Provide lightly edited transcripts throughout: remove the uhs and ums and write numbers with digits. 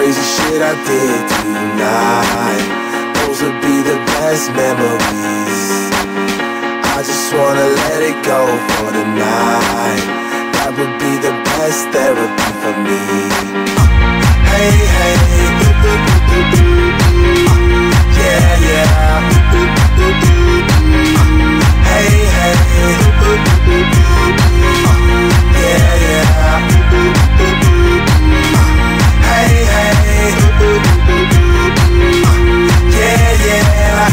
crazy shit I did tonight, those would be the best memories. I just wanna let it go for the night. That would be the best therapy for me. Hey, hey, yeah, yeah. Hey, hey, yeah, yeah. Hey, hey, yeah, yeah.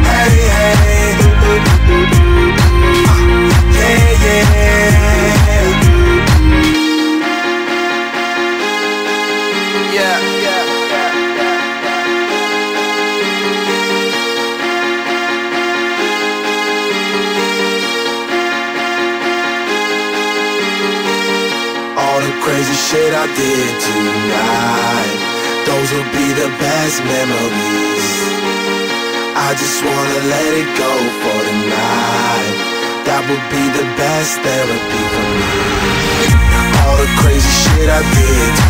Hey, hey, yeah, yeah. Yeah, all the crazy shit I did tonight, those will be the best memories. I just wanna let it go for the night. That would be the best therapy for me. All the crazy shit I did